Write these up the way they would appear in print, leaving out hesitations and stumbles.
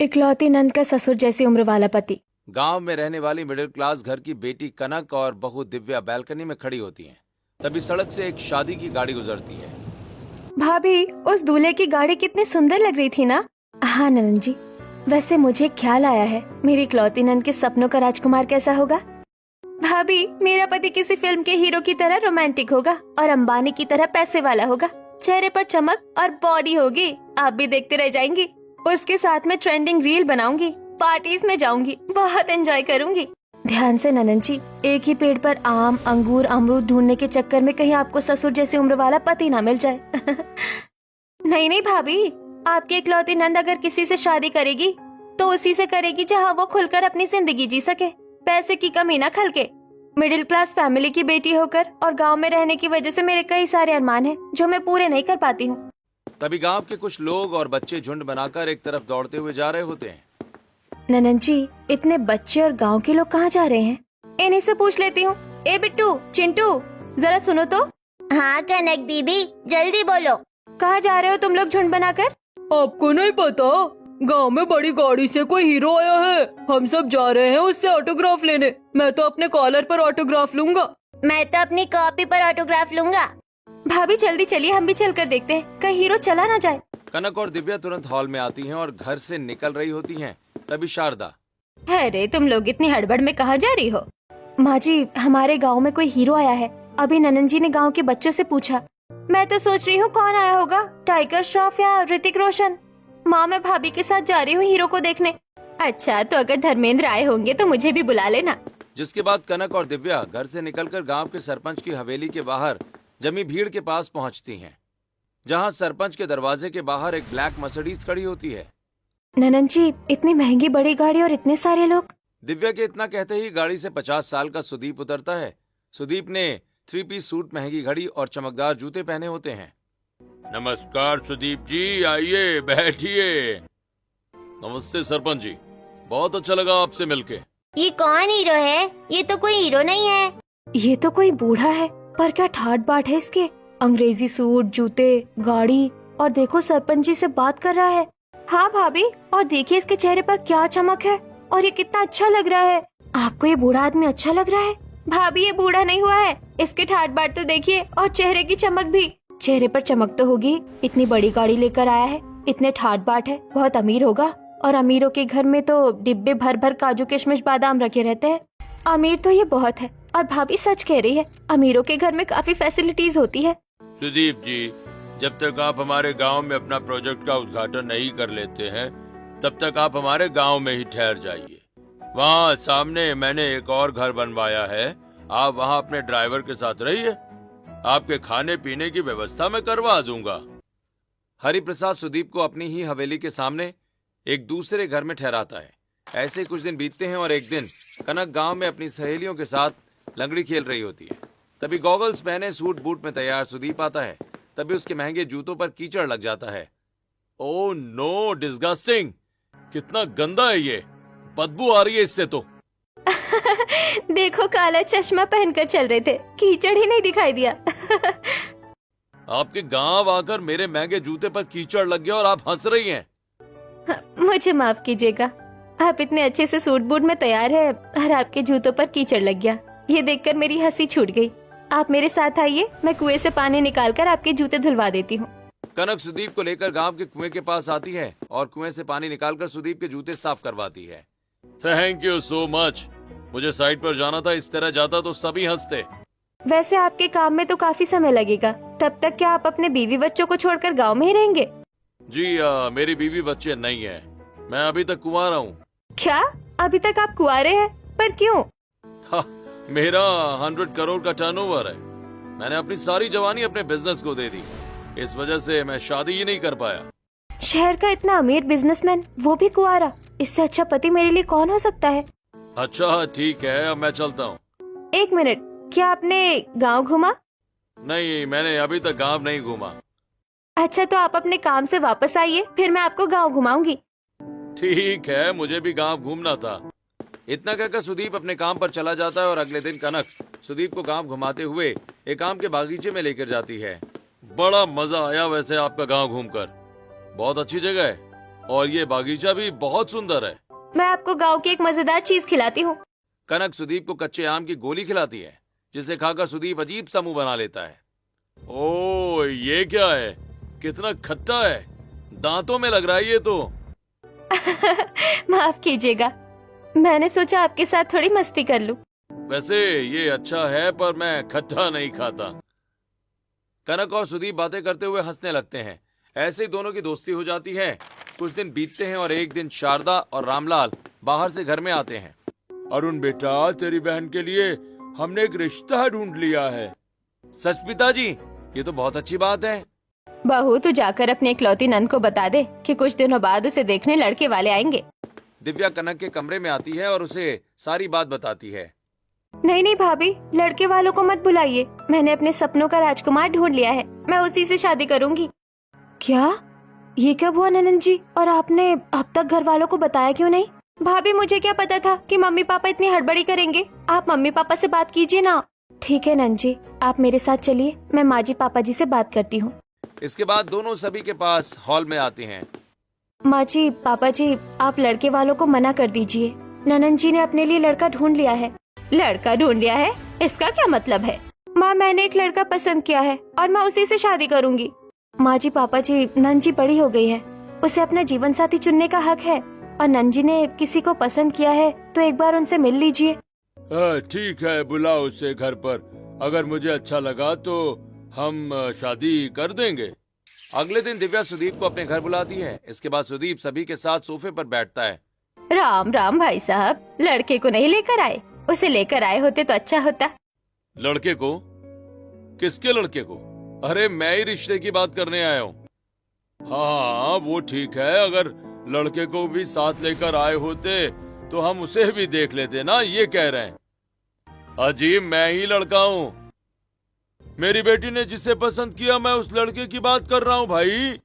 इकलौती नंद का ससुर जैसी उम्र वाला पति। गांव में रहने वाली मिडिल क्लास घर की बेटी कनक और बहू दिव्या बैल्कनी में खड़ी होती हैं। तभी सड़क से एक शादी की गाड़ी गुजरती है। भाभी, उस दूल्हे की गाड़ी कितनी सुंदर लग रही थी ना। हाँ ननद जी, वैसे मुझे ख्याल आया है, मेरी इकलौती नंद के सपनों का राजकुमार कैसा होगा। भाभी, मेरा पति किसी फिल्म के हीरो की तरह रोमांटिक होगा और अंबानी की तरह पैसे वाला होगा। चेहरे पर चमक और बॉडी होगी, आप भी देखते रह जाएंगी। उसके साथ में ट्रेंडिंग रील बनाऊंगी, पार्टीज में जाऊंगी, बहुत एंजॉय करूंगी। ध्यान से ननद जी, एक ही पेड़ पर आम, अंगूर, अमरूद ढूंढने के चक्कर में कहीं आपको ससुर जैसी उम्र वाला पति ना मिल जाए। नहीं नहीं भाभी, आपकी इकलौती नंद अगर किसी से शादी करेगी तो उसी से करेगी जहाँ वो खुलकर अपनी जिंदगी जी सके, पैसे की कमी ना खलके। मिडिल क्लास फैमिली की बेटी होकर और गांव में रहने की वजह से मेरे कई सारे अरमान हैं जो मैं पूरे नहीं कर पाती हूँ। तभी गांव के कुछ लोग और बच्चे झुंड बनाकर एक तरफ दौड़ते हुए जा रहे होते हैं। ननद जी, इतने बच्चे और गांव के लोग कहाँ जा रहे हैं? इन्हीं से पूछ लेती हूँ। ए बिट्टू, चिंटू, जरा सुनो तो। हाँ कनक दीदी, जल्दी बोलो। कहाँ जा रहे हो तुम लोग झुंड बनाकर? आपको नहीं पता? गांव में बड़ी गाड़ी से कोई हीरो आया है, हम सब जा रहे हैं उससे ऑटोग्राफ लेने। मैं तो अपने कॉलर पर ऑटोग्राफ लूंगा। मैं तो अपनी कॉपी पर ऑटोग्राफ लूंगा। भाभी जल्दी चलिए, हम भी चलकर देखते हैं, कहीं हीरो चला ना जाए। कनक और दिव्या तुरंत हॉल में आती हैं और घर से निकल रही होती हैं। तभी शारदा, अरे तुम लोग इतनी हड़बड़ में कहाँ जा रही हो? माँ जी, हमारे गांव में कोई हीरो आया है। अभी ननद जी ने गांव के बच्चों से पूछा। मैं तो सोच रही हूँ कौन आया होगा, टाइगर श्रॉफ या ऋतिक रोशन। माँ, मैं भाभी के साथ जा रही हूँ हीरो को देखने। अच्छा, तो अगर धर्मेंद्र आए होंगे तो मुझे भी बुला लेना। जिसके बाद कनक और दिव्या घर से निकलकर गांव के सरपंच की हवेली के बाहर जमी भीड़ के पास पहुंचती हैं, जहां सरपंच के दरवाजे के बाहर एक ब्लैक मर्सिडीज खड़ी होती है। ननद जी, इतनी महंगी बड़ी गाड़ी और इतने सारे लोग। दिव्या के इतना कहते ही गाड़ी से 50 साल का सुदीप उतरता है। सुदीप ने 3 पीस सूट, महंगी घड़ी और चमकदार जूते पहने होते हैं। नमस्कार सुदीप जी, आइए बैठिए। नमस्ते सरपंच जी, बहुत अच्छा लगा आपसे मिलके। ये कौन हीरो है? ये तो कोई हीरो नहीं है। ये तो कोई बूढ़ा है, पर क्या ठाट बाट है इसके। अंग्रेजी सूट, जूते, गाड़ी, और देखो सरपंच जी से बात कर रहा है। हाँ भाभी, और देखिए इसके चेहरे पर क्या चमक है, और ये कितना अच्छा लग रहा है। आपको ये बूढ़ा आदमी अच्छा लग रहा है? भाभी, ये बूढ़ा नहीं हुआ है, इसके ठाट बाट तो देखिए, और चेहरे की चमक भी। चेहरे पर चमक तो होगी, इतनी बड़ी गाड़ी लेकर आया है, इतने ठाट बाट है, बहुत अमीर होगा। और अमीरों के घर में तो डिब्बे भर भर काजू किशमिश बादाम रखे रहते हैं। अमीर तो ये बहुत है, और भाभी सच कह रही है, अमीरों के घर में काफी फैसिलिटीज होती है। सुदीप जी, जब तक आप हमारे गांव में अपना प्रोजेक्ट का उद्घाटन नहीं कर लेते हैं, तब तक आप हमारे गांव में ही ठहर जाइए। वहाँ सामने मैंने एक और घर बनवाया है, आप वहाँ अपने ड्राइवर के साथ रहिए। आपके खाने पीने की व्यवस्था मैं करवा दूंगा। हरिप्रसाद सुदीप को अपनी ही हवेली के सामने एक दूसरे घर में ठहराता है। ऐसे ही कुछ दिन बीतते हैं और एक दिन कनक गांव में अपनी सहेलियों के साथ लंगड़ी खेल रही होती है। तभी गॉगल्स पहने, सूट बूट में तैयार सुदीप आता है। तभी उसके महंगे जूतों पर कीचड़ लग जाता है। Oh no, disgusting! कितना गंदा है ये, बदबू आ रही है इससे तो। देखो, काला चश्मा पहनकर चल रहे थे, कीचड़ ही नहीं दिखाई दिया। आपके गांव आकर मेरे महंगे जूते पर कीचड़ लग गया और आप हंस रही हैं। मुझे माफ कीजिएगा, आप इतने अच्छे से सूट बूट में तैयार है और आपके जूतों पर कीचड़ लग गया। ये देखकर मेरी हंसी छूट गई। आप मेरे साथ आइए, मैं कुएं से पानी निकालकर आपके जूते धुलवा देती हूँ। कनक सुदीप को लेकर गांव के कुएं के पास आती है और कुएं से पानी निकालकर सुदीप के जूते साफ करवाती है। Thank you so much. मुझे साइड पर जाना था, इस तरह जाता तो सभी हंसते। वैसे आपके काम में तो काफी समय लगेगा, तब तक क्या आप अपने बीवी बच्चों को छोड़कर गाँव में ही रहेंगे? जी मेरी बीवी बच्चे नहीं है, मैं अभी तक कुंवारा हूँ। क्या, अभी तक आप कुंवारे हैं? पर क्यों? मेरा 100 करोड़ का टर्नओवर है। मैंने अपनी सारी जवानी अपने बिजनेस को दे दी, इस वजह से मैं शादी ही नहीं कर पाया। शहर का इतना अमीर बिजनेसमैन, वो भी कुंवारा, इससे अच्छा पति मेरे लिए कौन हो सकता है? अच्छा ठीक है, अब मैं चलता हूँ। एक मिनट, क्या आपने गांव घूमा? नहीं, मैंने अभी तक गांव नहीं घूमा। अच्छा, तो आप अपने काम से वापस आइए, फिर मैं आपको गांव घुमाऊंगी। ठीक है, मुझे भी गांव घूमना था। इतना कहकर सुदीप अपने काम पर चला जाता है और अगले दिन कनक सुदीप को गांव घुमाते हुए एक आम के बागीचे में लेकर जाती है। बड़ा मजा आया वैसे आपका गांव घूमकर, बहुत अच्छी जगह है। और ये बागीचा भी बहुत सुंदर है। मैं आपको गांव की एक मजेदार चीज खिलाती हूँ। कनक सुदीप को कच्चे आम की गोली खिलाती है, जिसे खाकर सुदीप अजीब सा मुंह बना लेता है। ओ, ये क्या है? कितना खट्टा है, दांतों में लग रहा है ये तो। माफ कीजिएगा, मैंने सोचा आपके साथ थोड़ी मस्ती कर लूं। वैसे ये अच्छा है, पर मैं खट्टा नहीं खाता। कनक और सुदीप बातें करते हुए हंसने लगते हैं। ऐसे ही दोनों की दोस्ती हो जाती है। कुछ दिन बीतते हैं और एक दिन शारदा और रामलाल बाहर से घर में आते हैं। अरुण बेटा, तेरी बहन के लिए हमने एक रिश्ता ढूंढ लिया है। सच पिताजी? ये तो बहुत अच्छी बात है। बहू, तू जाकर अपने इकलौती नंद को बता दे कि कुछ दिनों बाद उसे देखने लड़के वाले आएंगे। दिव्या कनक के कमरे में आती है और उसे सारी बात बताती है। नहीं नहीं भाभी, लड़के वालों को मत बुलाइए। मैंने अपने सपनों का राजकुमार ढूंढ लिया है, मैं उसी से शादी करूंगी। क्या? ये कब हुआ ननंद जी? और आपने अब तक घर वालों को बताया क्यों नहीं? भाभी, मुझे क्या पता था कि मम्मी पापा इतनी हड़बड़ी करेंगे। आप मम्मी पापा से बात कीजिए ना। ठीक है नंद जी, आप मेरे साथ चलिए, मैं माँ जी पापा जी से बात करती हूँ। इसके बाद दोनों सभी के पास हॉल में आते हैं। माँ जी पापा जी, आप लड़के वालों को मना कर दीजिए। ननंद जी ने अपने लिए लड़का ढूंढ लिया है। लड़का ढूंढ लिया है? इसका क्या मतलब है? माँ, मैंने एक लड़का पसंद किया है और मैं उसी से शादी करूंगी। माँ जी पापा जी, नंद जी बड़ी हो गई है, उसे अपना जीवन साथी चुनने का हक है। और नंद जी ने किसी को पसंद किया है तो एक बार उनसे मिल लीजिए। ठीक है, बुलाओ उसे घर पर। अगर मुझे अच्छा लगा तो हम शादी कर देंगे। अगले दिन दिव्या सुदीप को अपने घर बुलाती है। इसके बाद सुदीप सभी के साथ सोफे पर बैठता है। राम राम भाई साहब, लड़के को नहीं लेकर आए? उसे लेकर आए होते तो अच्छा होता। लड़के को? किसके लड़के को? अरे, मैं ही रिश्ते की बात करने आया हूँ। हाँ, वो ठीक है। अगर लड़के को भी साथ लेकर आए होते तो हम उसे भी देख लेते ना, ये कह रहे हैं। अजीब, मैं ही लड़का हूँ। मेरी बेटी ने जिसे पसंद किया, मैं उस लड़के की बात कर रहा हूँ भाई।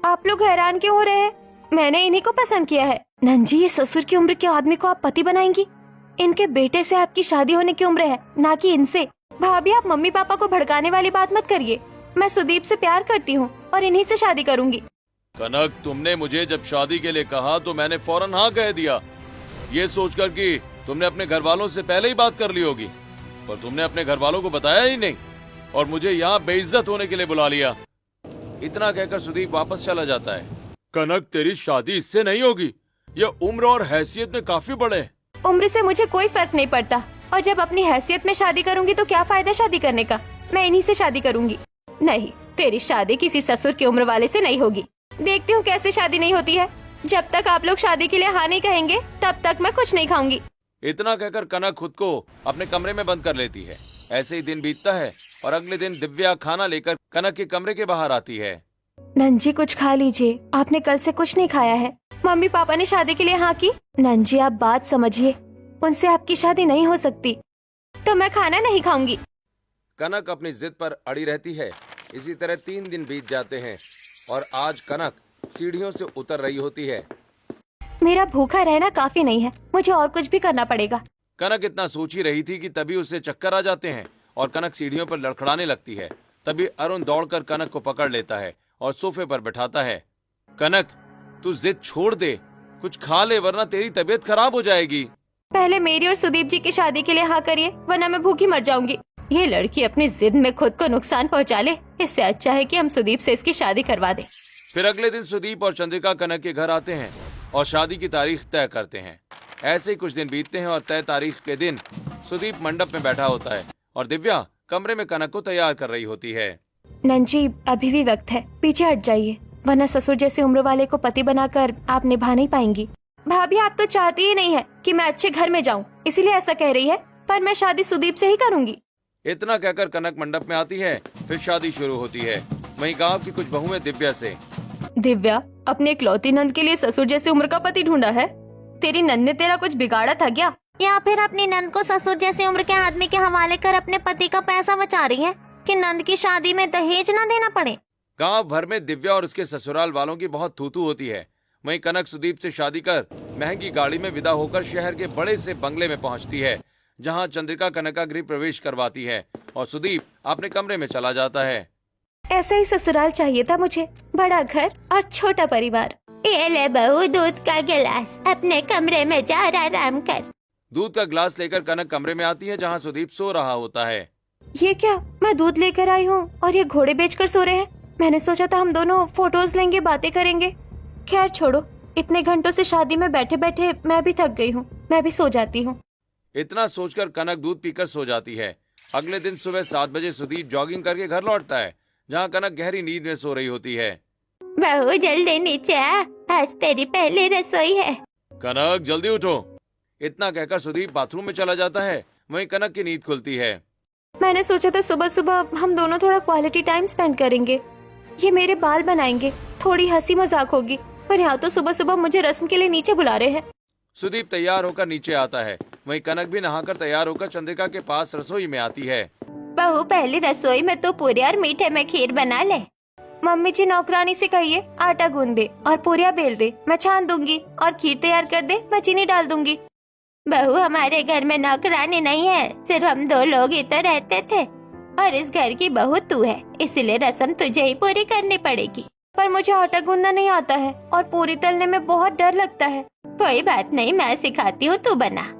आप लोग हैरान क्यों हो रहे हैं? मैंने इन्हीं को पसंद किया है। नंजी, ये ससुर की उम्र के आदमी को आप पति बनाएंगी? इनके बेटे से आपकी शादी होने की उम्र है, ना कि इनसे। भाभी, आप मम्मी पापा को भड़काने वाली बात मत करिए। मैं सुदीप से प्यार करती हूँ और इन्हीं से शादी करूंगी। कनक, तुमने मुझे जब शादी के लिए कहा तो मैंने फौरन हाँ कह दिया, ये सोचकर कि तुमने अपने घर वालों से पहले ही बात कर ली होगी। पर तुमने अपने घर वालों को बताया ही नहीं और मुझे यहाँ बेइज्जत होने के लिए बुला लिया। इतना कहकर सुदीप वापस चला जाता है। कनक, तेरी शादी इससे नहीं होगी। ये उम्र और हैसियत में काफी बड़े हैं। उम्र से मुझे कोई फर्क नहीं पड़ता, और जब अपनी हैसियत में शादी करूंगी तो क्या फायदा शादी करने का? मैं इन्हीं से शादी करूंगी। नहीं, तेरी शादी किसी ससुर की उम्र वाले से नहीं होगी। देखती हूँ कैसे शादी नहीं होती है। जब तक आप लोग शादी के लिए हाँ नहीं कहेंगे तब तक मैं कुछ नहीं खाऊंगी। इतना कहकर कनक खुद को अपने कमरे में बंद कर लेती है। ऐसे ही दिन बीतता है और अगले दिन दिव्या खाना लेकर कनक के कमरे के बाहर आती है। नंजी, कुछ खा लीजिए, आपने कल से कुछ नहीं खाया है। मम्मी पापा ने शादी के लिए हाँ की। नंजी, आप बात समझिए, उनसे आपकी शादी नहीं हो सकती, तो मैं खाना नहीं खाऊंगी। कनक अपनी जिद पर अड़ी रहती है। इसी तरह 3 दिन बीत जाते हैं और आज कनक सीढ़ियों से उतर रही होती है। मेरा भूखा रहना काफी नहीं है, मुझे और कुछ भी करना पड़ेगा। कनक इतना सोच ही रही थी कि तभी उसे चक्कर आ जाते हैं और कनक सीढ़ियों पर लड़खड़ाने लगती है। तभी अरुण दौड़कर कनक को पकड़ लेता है और सोफे पर बैठाता है। कनक, तू जिद छोड़ दे, कुछ खा ले वरना तेरी तबीयत खराब हो जाएगी। पहले मेरी और सुदीप जी की शादी के लिए हाँ करिए, वरना मैं भूखी मर जाऊंगी। ये लड़की अपनी जिद में खुद को नुकसान पहुंचा ले, इससे अच्छा है कि हम सुदीप से इसकी शादी करवा दें। फिर अगले दिन सुदीप और चंद्रिका कनक के घर आते हैं और शादी की तारीख तय करते हैं। ऐसे ही कुछ दिन बीतते हैं और तय तारीख के दिन सुदीप मंडप में बैठा होता है और दिव्या कमरे में कनक को तैयार कर रही होती है। नंजी, अभी भी वक्त है, पीछे हट जाइए, वरना ससुर जैसे उम्र वाले को पति बनाकर आप निभा नहीं पाएंगी। भाभी, आप तो चाहती ही नहीं है कि मैं अच्छे घर में जाऊं, इसीलिए ऐसा कह रही है, पर मैं शादी सुदीप से ही करूंगी। इतना कहकर कनक मंडप में आती है। फिर शादी शुरू होती है। वहीं गांव की कुछ बहुएं दिव्या से, दिव्या, अपने इकलौती नंद के लिए ससुर जैसे उम्र का पति ढूंढा है? तेरी नंद ने तेरा कुछ बिगाड़ा था क्या? या फिर अपनी नंद को ससुर जैसी उम्र के आदमी के हवाले कर अपने पति का पैसा बचा रही है कि नंद की शादी में दहेज न देना पड़े। गांव भर में दिव्या और उसके ससुराल वालों की बहुत थूथू होती है। वहीं कनक सुदीप से शादी कर महंगी गाड़ी में विदा होकर शहर के बड़े से बंगले में पहुंचती है, जहां चंद्रिका कनक का गृह प्रवेश करवाती है और सुदीप अपने कमरे में चला जाता है। ऐसा ही ससुराल चाहिए था मुझे, बड़ा घर और छोटा परिवार। ये ले बहू दूध का गिलास, अपने कमरे में जा और आराम कर। दूध का गिलास लेकर कनक कमरे में आती है जहाँ सुदीप सो रहा होता है। ये क्या, मैं दूध लेकर आई हूँ और ये घोड़े बेचकर सो रहे हैं। मैंने सोचा था हम दोनों फोटोज लेंगे, बातें करेंगे। खैर छोड़ो, इतने घंटों से शादी में बैठे बैठे मैं भी थक गई हूँ, मैं भी सो जाती हूँ। इतना सोचकर कनक दूध पीकर सो जाती है। अगले दिन सुबह 7 बजे सुदीप जॉगिंग करके घर लौटता है जहाँ कनक गहरी नींद में सो रही होती है। बहू जल्दी नीचे आ, आज तेरी पहली रसोई है। कनक जल्दी उठो। इतना कहकर सुदीप बाथरूम में चला जाता है। वहीं कनक की नींद खुलती है। मैंने सोचा था सुबह सुबह हम दोनों थोड़ा क्वालिटी टाइम स्पेंड करेंगे, ये मेरे बाल बनाएंगे, थोड़ी हंसी मजाक होगी, पर यहाँ तो सुबह सुबह मुझे रस्म के लिए नीचे बुला रहे हैं। सुदीप तैयार होकर नीचे आता है। वहीं कनक भी नहाकर तैयार होकर चंद्रिका के पास रसोई में आती है। बहू पहली रसोई में तू पूरी और मीठे में खीर बना ले। मम्मी जी नौकरानी से कहिए आटा गूंद दे और पूरियाँ बेल दे, मैं छान दूंगी, और खीर तैयार कर दे, मैं चीनी डाल दूंगी। बहू हमारे घर में नौकरानी नहीं है, सिर्फ हम 2 लोग ही तो रहते थे, और इस घर की बहू तू है, इसलिए रस्म तुझे ही पूरी करनी पड़ेगी। पर मुझे आटा गूंदना नहीं आता है और पूरी तलने में बहुत डर लगता है। कोई बात नहीं, मैं सिखाती हूँ, तू बना।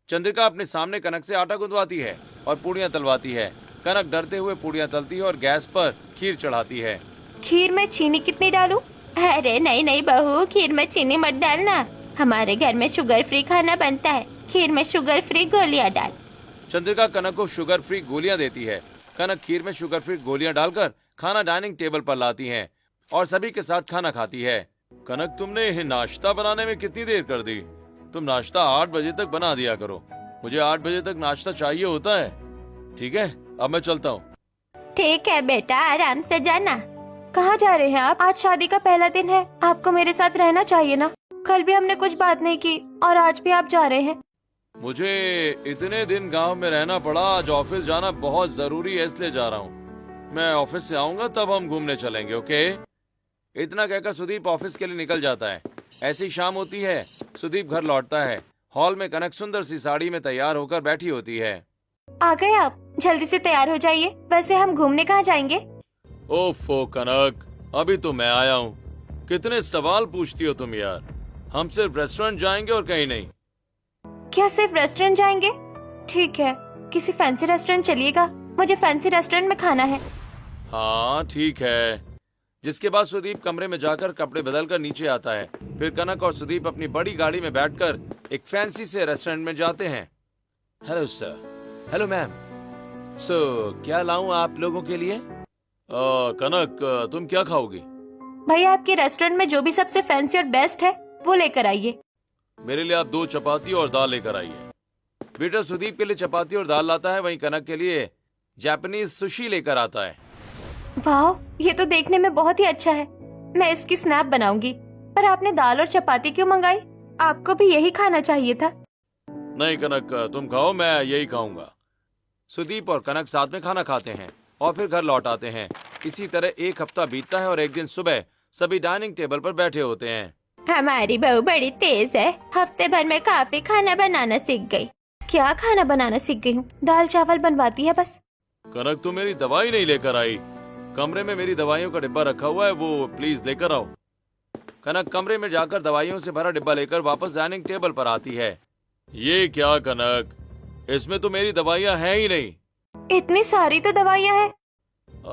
चंद्रिका अपने सामने कनक से आटा गुंदवाती है और पूड़ियाँ तलवाती है। कनक डरते हुए पूड़ियाँ तलती है और गैस पर खीर चढ़ाती है। खीर में चीनी कितनी डालूं? अरे नहीं नहीं बहू, खीर में चीनी मत डालना, हमारे घर में शुगर फ्री खाना बनता है, खीर में शुगर फ्री गोलियां डाल। चंद्रिका कनक को शुगर फ्री गोलियां देती है। कनक खीर में शुगर फ्री गोलियां डालकर खाना डाइनिंग टेबल पर लाती है और सभी के साथ खाना खाती है। कनक, तुमने नाश्ता बनाने में कितनी देर कर दी? तुम नाश्ता 8 बजे तक बना दिया करो, मुझे 8 बजे तक नाश्ता चाहिए होता है। ठीक है, अब मैं चलता हूँ। ठीक है बेटा, आराम से जाना। कहाँ जा रहे हैं आप? आज शादी का पहला दिन है, आपको मेरे साथ रहना चाहिए ना। कल भी हमने कुछ बात नहीं की और आज भी आप जा रहे हैं। मुझे इतने दिन गांव में रहना पड़ा, आज ऑफिस जाना बहुत जरूरी है, इसलिए जा रहा हूँ। मैं ऑफिस से आऊंगा तब हम घूमने चलेंगे, ओके? इतना कहकर सुदीप ऑफिस के लिए निकल जाता है। ऐसी शाम होती है, सुदीप घर लौटता है। हॉल में कनक सुंदर सी साड़ी में तैयार होकर बैठी होती है। आ गए आप, जल्दी से तैयार हो जाइए। वैसे हम घूमने कहाँ जाएंगे? ओफो कनक, अभी तो मैं आया हूँ, कितने सवाल पूछती हो तुम यार। हम सिर्फ रेस्टोरेंट जाएंगे और कहीं नहीं। क्या सिर्फ रेस्टोरेंट जाएंगे? ठीक है, किसी फैंसी रेस्टोरेंट चलिएगा, मुझे फैंसी रेस्टोरेंट में खाना है। हाँ ठीक है। जिसके बाद सुदीप कमरे में जाकर कपड़े बदलकर नीचे आता है। फिर कनक और सुदीप अपनी बड़ी गाड़ी में बैठकर एक फैंसी से रेस्टोरेंट में जाते हैं। Hello sir. Hello ma'am. So क्या लाऊं आप लोगों के लिए? कनक, तुम क्या खाओगी? भैया आपके रेस्टोरेंट में जो भी सबसे फैंसी और बेस्ट है वो लेकर आइए। मेरे लिए आप 2 चपाती और दाल लेकर आइए। बेटा सुदीप के लिए चपाती और दाल लाता है, वहीं कनक के लिए जापानीज सुशी लेकर आता है। वाह, ये तो देखने में बहुत ही अच्छा है, मैं इसकी स्नैप बनाऊंगी। पर आपने दाल और चपाती क्यों मंगाई? आपको भी यही खाना चाहिए था। नहीं कनक, तुम खाओ, मैं यही खाऊंगा। सुदीप और कनक साथ में खाना खाते हैं और फिर घर लौट आते हैं। इसी तरह एक हफ्ता बीतता है और एक दिन सुबह सभी डाइनिंग टेबल पर बैठे होते हैं। हमारी बहू बड़ी तेज है, हफ्ते भर में काफी खाना बनाना सीख गई। क्या खाना बनाना सीख गई हूँ? दाल चावल बनवाती है बस। कनक, तुम मेरी दवाई नहीं लेकर आई। कमरे में मेरी दवाइयों का डिब्बा रखा हुआ है, वो प्लीज लेकर आओ। कनक कमरे में जाकर दवाइयों से भरा डिब्बा लेकर वापस डाइनिंग टेबल पर आती है। ये क्या कनक, इसमें तो मेरी दवाइयाँ हैं ही नहीं। इतनी सारी तो दवाइयाँ हैं।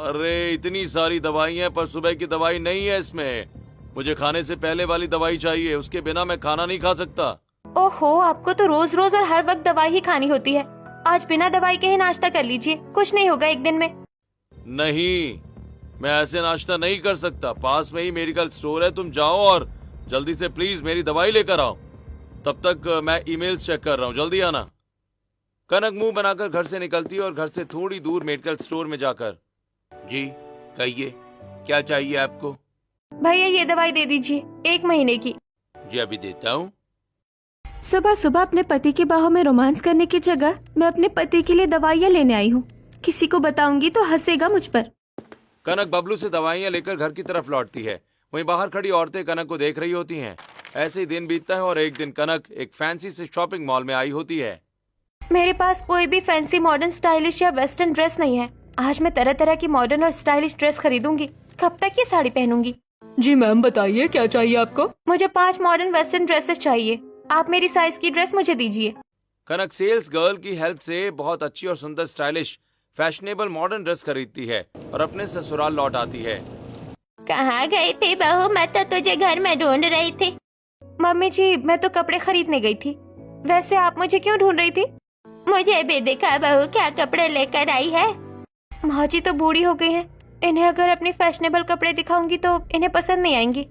अरे इतनी सारी दवाइयाँ, पर सुबह की दवाई नहीं है इसमें। मुझे खाने से पहले वाली दवाई चाहिए, उसके बिना मैं खाना नहीं खा सकता। ओहो, आपको तो रोज रोज और हर वक्त दवाई ही खानी होती है। आज बिना दवाई के ही नाश्ता कर लीजिए, कुछ नहीं होगा एक दिन में। नहीं, मैं ऐसे नाश्ता नहीं कर सकता। पास में ही मेडिकल स्टोर है, तुम जाओ और जल्दी से प्लीज मेरी दवाई लेकर आओ। तब तक मैं ईमेल्स चेक कर रहा हूँ, जल्दी आना। कनक मुंह बनाकर घर से निकलती है और घर से थोड़ी दूर मेडिकल स्टोर में जाकर, जी कहिए, क्या चाहिए आपको? भैया ये दवाई दे दीजिए, 1 महीने की। जी अभी देता हूँ। सुबह सुबह अपने पति की बाहों में रोमांस करने की जगह मैं अपने पति के लिए दवाइयाँ लेने आई हूँ। किसी को बताऊंगी तो हंसेगा मुझ पर। कनक बबलू से दवाइयाँ लेकर घर की तरफ लौटती है। वहीं बाहर खड़ी औरतें कनक को देख रही होती हैं। ऐसे ही दिन बीतता है और एक दिन कनक एक फैंसी से शॉपिंग मॉल में आई होती है। मेरे पास कोई भी फैंसी मॉडर्न स्टाइलिश या वेस्टर्न ड्रेस नहीं है। आज मैं तरह तरह की मॉडर्न और स्टाइलिश ड्रेस खरीदूंगी। कब तक ये साड़ी पहनूंगी? जी मैम, बताइए क्या चाहिए आपको? मुझे 5 मॉडर्न वेस्टर्न ड्रेसेस चाहिए। आप मेरी साइज की ड्रेस मुझे दीजिए। कनक सेल्स गर्ल की हेल्प से बहुत अच्छी और सुंदर स्टाइलिश फैशनेबल मॉडर्न ड्रेस खरीदती है और अपने ससुराल लौट आती है। कहाँ गई थी बहू? मैं तो तुझे घर में ढूंढ रही थी। मम्मी जी, मैं तो कपड़े खरीदने गई थी। वैसे आप मुझे क्यों ढूंढ रही थी? मुझे भी दिखा बहू, क्या कपड़े लेकर आई है। माँ जी तो बूढ़ी हो गई हैं। इन्हें अगर अपने फैशनेबल कपड़े दिखाऊंगी तो इन्हें पसंद नहीं आएंगी।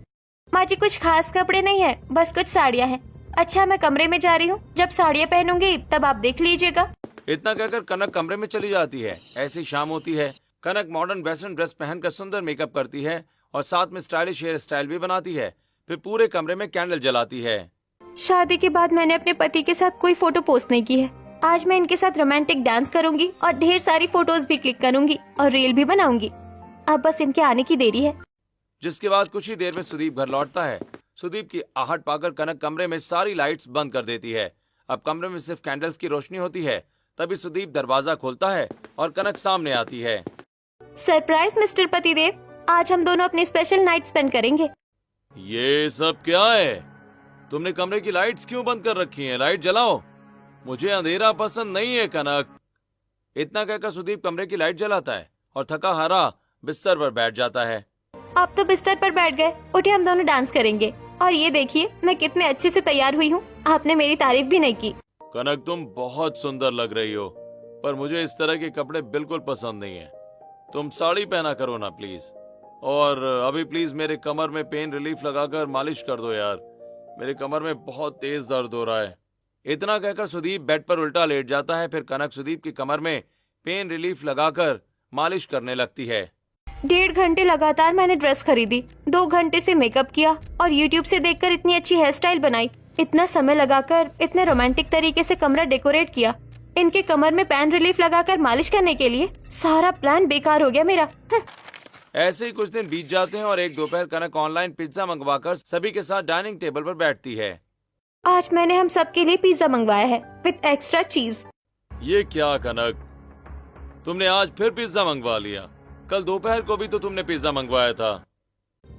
माँ जी, कुछ खास कपड़े नहीं है, बस कुछ साड़ियाँ हैं। अच्छा, मैं कमरे में जा रही हूँ, जब साड़ियाँ पहनूंगी तब आप देख लीजिएगा। इतना कहकर कनक कमरे में चली जाती है। ऐसी शाम होती है। कनक मॉडर्न वेस्टर्न ड्रेस पहनकर सुंदर मेकअप करती है और साथ में स्टाइलिश हेयर स्टाइल भी बनाती है। फिर पूरे कमरे में कैंडल जलाती है। शादी के बाद मैंने अपने पति के साथ कोई फोटो पोस्ट नहीं की है। आज मैं इनके साथ रोमांटिक डांस करूंगी और ढेर सारी फोटोज भी क्लिक करूंगी और रील भी बनाऊंगी। अब बस इनके आने की देरी है। जिसके बाद कुछ ही देर में सुदीप घर लौटता है। सुदीप की आहट पाकर कनक कमरे में सारी लाइट्स बंद कर देती है। अब कमरे में सिर्फ कैंडल्स की रोशनी होती है। तभी सुदीप दरवाजा खोलता है और कनक सामने आती है। सरप्राइज मिस्टर पतिदेव, आज हम दोनों अपनी स्पेशल नाइट स्पेंड करेंगे। ये सब क्या है? तुमने कमरे की लाइट्स क्यों बंद कर रखी हैं? लाइट जलाओ। मुझे अंधेरा पसंद नहीं है कनक। इतना कहकर सुदीप कमरे की लाइट जलाता है और थका हारा बिस्तर पर बैठ जाता है। आप तो बिस्तर पर बैठ गए, उठे हम दोनों डांस करेंगे। और ये देखिए मैं कितने अच्छे से तैयार हुई हूँ। आपने मेरी तारीफ भी नहीं की। कनक, तुम बहुत सुंदर लग रही हो, पर मुझे इस तरह के कपड़े बिल्कुल पसंद नहीं है। तुम साड़ी पहना करो ना प्लीज। और अभी प्लीज मेरे कमर में पेन रिलीफ लगाकर मालिश कर दो यार। मेरे कमर में बहुत तेज दर्द हो रहा है। इतना कहकर सुदीप बेड पर उल्टा लेट जाता है। फिर कनक सुदीप की कमर में पेन रिलीफ लगाकर मालिश करने लगती है। 1.5 घंटे लगातार मैंने ड्रेस खरीदी, 2 घंटे से मेकअप किया और YouTube से देखकर इतनी अच्छी हेयर स्टाइल बनाई। इतना समय लगाकर इतने रोमांटिक तरीके से कमरा डेकोरेट किया। इनके कमर में पेन रिलीफ लगाकर मालिश करने के लिए सारा प्लान बेकार हो गया मेरा। ऐसे ही कुछ दिन बीत जाते हैं और एक दोपहर कनक ऑनलाइन पिज्जा मंगवाकर सभी के साथ डाइनिंग टेबल पर बैठती है। आज मैंने हम सबके लिए पिज्जा मंगवाया है विद एक्स्ट्रा चीज। ये क्या कनक, तुमने आज फिर पिज्जा मंगवा लिया? कल दोपहर को भी तो तुमने पिज्जा मंगवाया था।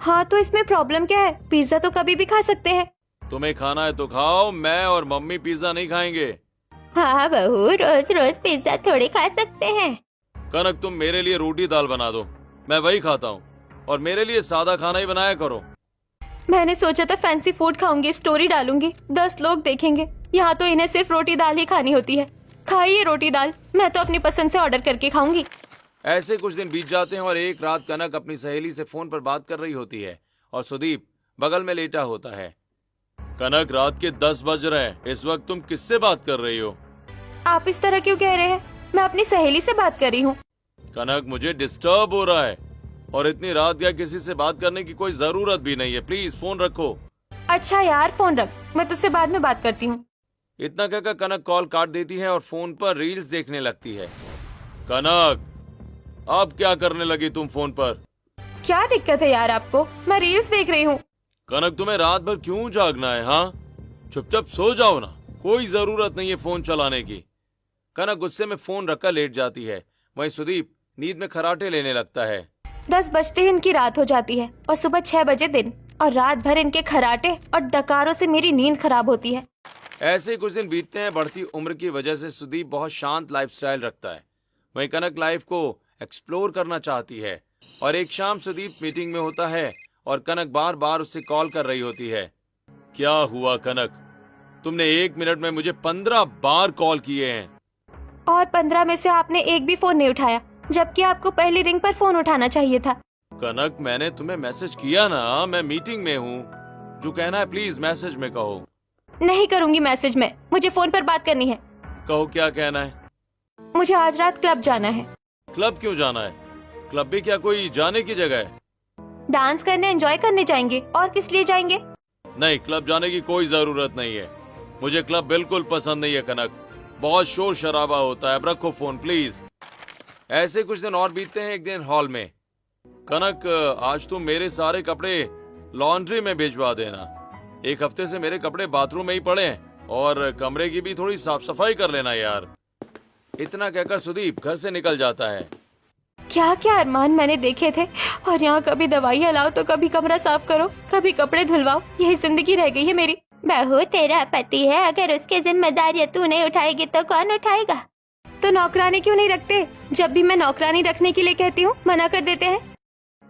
हाँ, तो इसमें प्रॉब्लम क्या है? पिज्जा तो कभी भी खा सकते हैं। तुम्हें खाना है तो खाओ, मैं और मम्मी पिज्जा नहीं खाएंगे। हाँ बहू, रोज रोज पिज्जा थोड़ी खा सकते हैं। कनक, तुम मेरे लिए रोटी दाल बना दो, मैं वही खाता हूँ। और मेरे लिए सादा खाना ही बनाया करो। मैंने सोचा था फैंसी फूड खाऊंगी, स्टोरी डालूंगी, 10 लोग देखेंगे। यहाँ तो इन्हें सिर्फ रोटी दाल ही खानी होती है। खाइए रोटी दाल, मैं तो अपनी पसंद से ऑर्डर करके खाऊंगी। ऐसे कुछ दिन बीत जाते हैं और एक रात कनक अपनी सहेली से फोन पर बात कर रही होती है और सुदीप बगल में लेटा होता है। कनक, रात के 10 बज रहे हैं, इस वक्त तुम किससे बात कर रही हो? आप इस तरह क्यों कह रहे हैं? मैं अपनी सहेली से बात कर रही हूँ। कनक, मुझे डिस्टर्ब हो रहा है और इतनी रात क्या किसी से बात करने की कोई जरूरत भी नहीं है। प्लीज फोन रखो। अच्छा यार, फोन रख, मैं तुझसे बाद में बात करती हूँ। इतना कहकर कनक कॉल काट देती है और फोन पर रील्स देखने लगती है। कनक, अब क्या करने लगी तुम फोन पर? क्या दिक्कत है यार आपको? मैं रील्स देख रही हूँ। कनक, तुम्हें रात भर क्यों जागना है? हाँ, चुपचाप सो जाओ ना, कोई जरूरत नहीं है फोन चलाने की। कनक गुस्से में फोन रखकर लेट जाती है। वहीं सुदीप नींद में खराटे लेने लगता है। 10 बजते ही इनकी रात हो जाती है और सुबह 6 बजे दिन, और रात भर इनके खराटे और डकारों से मेरी नींद खराब होती है। ऐसे कुछ दिन बीतते हैं। बढ़ती उम्र की वजह से सुदीप बहुत शांत लाइफस्टाइल रखता है। वहीं कनक लाइफ को एक्सप्लोर करना चाहती है। और एक शाम सुदीप मीटिंग में होता है और कनक बार बार उससे कॉल कर रही होती है। क्या हुआ कनक, तुमने 1 मिनट में मुझे 15 बार कॉल किए हैं और 15 में से आपने एक भी फोन नहीं उठाया, जबकि आपको पहली रिंग पर फोन उठाना चाहिए था। कनक, मैंने तुम्हें मैसेज किया ना, मैं मीटिंग में हूँ। जो कहना है प्लीज मैसेज में कहो। नहीं करूंगी मैसेज में, मुझे फोन पर बात करनी है। कहो क्या कहना है। मुझे आज रात क्लब जाना है। क्लब क्यों जाना है? क्लब भी क्या कोई जाने की जगह है? डांस करने, एंजॉय करने जाएंगे, और किस लिए जाएंगे? नहीं, क्लब जाने की कोई जरूरत नहीं है। मुझे क्लब बिल्कुल पसंद नहीं है कनक, बहुत शोर शराबा होता है। अब रखो फोन प्लीज। ऐसे कुछ दिन और बीतते हैं। एक दिन हॉल में, कनक, आज तुम मेरे सारे कपड़े लॉन्ड्री में भिजवा देना। 1 हफ्ते से मेरे कपड़े बाथरूम में ही पड़े हैं और कमरे की भी थोड़ी साफ सफाई कर लेना यार। इतना कहकर सुदीप घर से निकल जाता है। क्या क्या अरमान मैंने देखे थे, और यहाँ कभी दवाइयाँ लाओ तो कभी कमरा साफ करो, कभी कपड़े धुलवाओ। यही जिंदगी रह गई है मेरी। बहू तेरा पति है, अगर उसकी जिम्मेदारियाँ तू नहीं उठाएगी तो कौन उठाएगा? तो नौकरानी क्यों नहीं रखते? जब भी मैं नौकरानी रखने के लिए कहती हूँ मना कर देते हैं।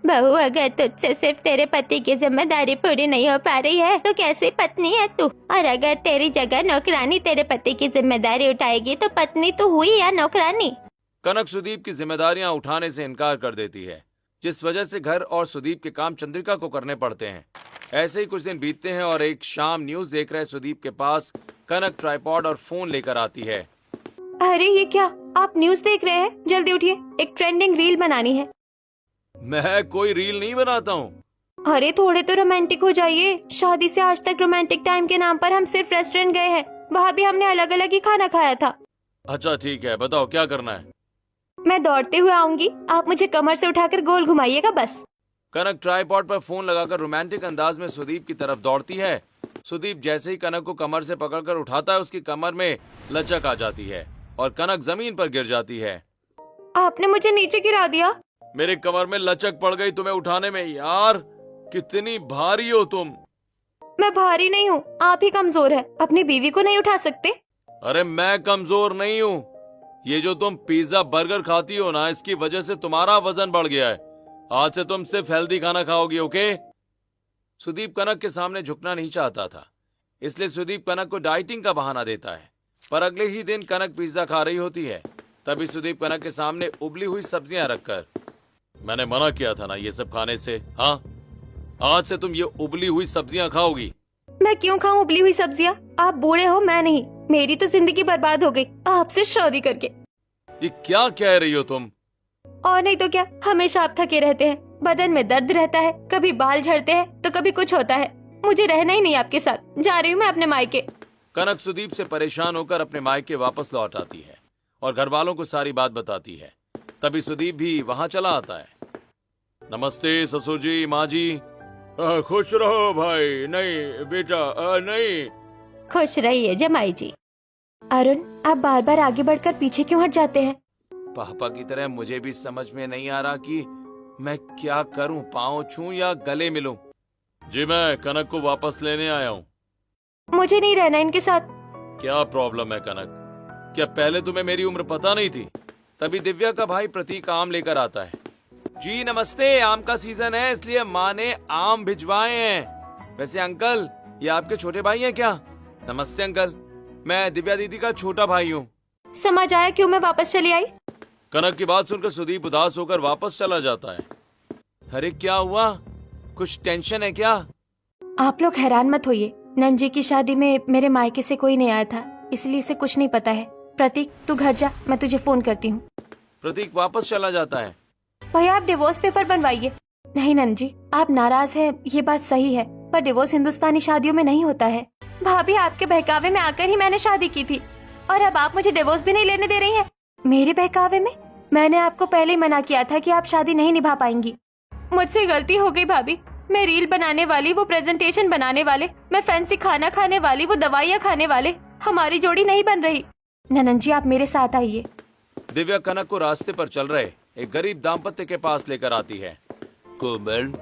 बहू अगर तुझसे सिर्फ तेरे पति की जिम्मेदारी पूरी नहीं हो पा रही है तो कैसी पत्नी है तू? और अगर तेरी जगह नौकरानी तेरे पति की जिम्मेदारी उठाएगी तो पत्नी तो हुई या नौकरानी? कनक सुदीप की जिम्मेदारियां उठाने से इनकार कर देती है, जिस वजह से घर और सुदीप के काम चंद्रिका को करने पड़ते हैं। ऐसे ही कुछ दिन बीतते हैं और एक शाम न्यूज देख रहे सुदीप के पास कनक ट्राइपॉड और फोन लेकर आती है। अरे ये क्या, आप न्यूज देख रहे हैं? जल्दी उठिए, एक ट्रेंडिंग रील बनानी है। मैं कोई रील नहीं बनाता हूँ। अरे थोड़े तो रोमांटिक हो जाइए। शादी से आज तक रोमांटिक टाइम के नाम पर हम सिर्फ रेस्टोरेंट गए हैं, वहाँ भी हमने अलग अलग ही खाना खाया था। अच्छा ठीक है, बताओ क्या करना है। मैं दौड़ते हुए आऊंगी, आप मुझे कमर से उठाकर गोल घुमाइएगा बस। कनक ट्राइपॉड पर फोन लगाकर रोमांटिक अंदाज में सुदीप की तरफ दौड़ती है। सुदीप जैसे ही कनक को कमर से पकड़कर उठाता है, उसकी कमर में लचक आ जाती है और कनक जमीन पर गिर जाती है। आपने मुझे नीचे गिरा दिया। मेरे कमर में लचक पड़ गई तुम्हें उठाने में। यार कितनी भारी हो तुम। मैं भारी नहीं हूँ, आप ही कमजोर है। अपनी बीवी को नहीं उठा सकते? अरे मैं कमजोर नहीं हूँ, ये जो तुम पिज्जा बर्गर खाती हो ना, इसकी वजह से तुम्हारा वजन बढ़ गया है। आज से तुम सिर्फ हेल्दी खाना खाओगी, ओके? सुदीप कनक के सामने झुकना नहीं चाहता था, इसलिए सुदीप कनक को डाइटिंग का बहाना देता है। पर अगले ही दिन कनक पिज्जा खा रही होती है, तभी सुदीप कनक के सामने उबली हुई सब्जियां रखकर, मैंने मना किया था ना ये सब खाने से, हाँ? आज से तुम ये उबली हुई सब्जियां खाओगी। मैं क्यों खाऊं उबली हुई सब्जियां? आप बूढ़े हो, मैं नहीं। मेरी तो जिंदगी बर्बाद हो गई आपसे शादी करके। ये क्या कह रही हो तुम? और नहीं तो क्या, हमेशा आप थके रहते हैं, बदन में दर्द रहता है, कभी बाल झड़ते हैं तो कभी कुछ होता है। मुझे रहना ही नहीं आपके साथ, जा रही हूँ मैं अपने मायके। कनक सुदीप से परेशान होकर अपने मायके वापस लौट आती है और घर वालों को सारी बात बताती है। तभी सुदीप भी वहाँ चला आता है। नमस्ते ससुर जी, माँ जी। खुश रहो भाई। नहीं बेटा, नहीं। खुश रहिए जमाई जी। अरुण, आप बार बार आगे बढ़कर पीछे क्यों हट जाते हैं? पापा की तरह मुझे भी समझ में नहीं आ रहा कि मैं क्या करूं, पाँव छूं या गले मिलूं। जी मैं कनक को वापस लेने आया हूँ। मुझे नहीं रहना इनके साथ। क्या प्रॉब्लम है कनक? क्या पहले तुम्हें मेरी उम्र पता नहीं थी? तभी दिव्या का भाई प्रतीक आम लेकर आता है। जी नमस्ते, आम का सीजन है इसलिए माँ ने आम भिजवाए हैं। वैसे अंकल, ये आपके छोटे भाई हैं क्या? नमस्ते अंकल, मैं दिव्या दीदी का छोटा भाई हूँ। समझ आया क्यों मैं वापस चली आई? कनक की बात सुनकर सुदीप उदास होकर वापस चला जाता है। अरे क्या हुआ, कुछ टेंशन है क्या? आप लोग हैरान मत होइए, नंजी की शादी में मेरे मायके से कोई नहीं आया था, इसलिए इसे कुछ नहीं पता है। प्रतीक तू घर जा, मैं तुझे फोन करती हूँ। प्रतीक वापस चला जाता है। भैया आप डिवोर्स पेपर बनवाइए। नहीं नंजी, आप नाराज हैं, ये बात सही है, पर डिवोर्स हिंदुस्तानी शादियों में नहीं होता है। भाभी आपके बहकावे में आकर ही मैंने शादी की थी, और अब आप मुझे डिवोर्स भी नहीं लेने दे रही हैं। मेरे बहकावे में? मैंने आपको पहले ही मना किया था कि आप शादी नहीं निभा पाएंगी। मुझसे गलती हो गई भाभी। मैं रील बनाने वाली, वो प्रेजेंटेशन बनाने वाले, मैं फैंसी खाना खाने वाली, वो दवाइयाँ खाने वाले, हमारी जोड़ी नहीं बन रही। ननन जी आप मेरे साथ आइए। दिव्या कनक को रास्ते पर चल रहे एक गरीब दाम्पत्य के पास लेकर आती है। कोमल,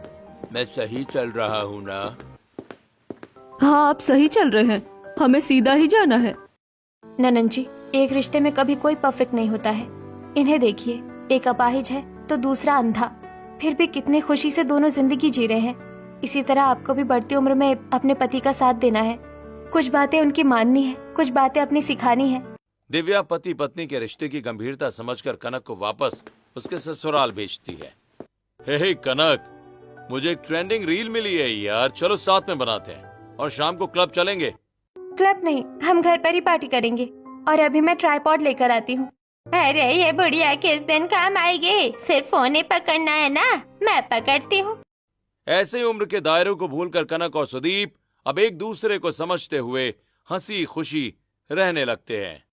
मैं सही चल रहा हूँ ना? हाँ आप सही चल रहे हैं, हमें सीधा ही जाना है। ननन जी, एक रिश्ते में कभी कोई परफेक्ट नहीं होता है। इन्हें देखिए, एक अपाहिज है तो दूसरा अंधा, फिर भी कितने खुशी से दोनों जिंदगी जी रहे हैं। इसी तरह आपको भी बढ़ती उम्र में अपने पति का साथ देना है। कुछ बातें उनकी माननी है, कुछ बातें अपनी सिखानी है। दिव्या पति पत्नी के रिश्ते की गंभीरता समझकर कनक को वापस उसके ससुराल भेजती है। हे कनक, मुझे एक ट्रेंडिंग रील मिली है यार, चलो साथ में बनाते हैं और शाम को क्लब चलेंगे। क्लब नहीं, हम घर पर ही पार्टी करेंगे। और अभी मैं ट्राइपॉड लेकर आती हूँ। अरे ये बुढ़िया किस दिन काम आएगी? सिर्फ फोन ही पकड़ना है ना, मैं पकड़ती हूँ। ऐसे ही उम्र के दायरों को भूलकर कनक और सुदीप अब एक दूसरे को समझते हुए हंसी खुशी रहने लगते हैं।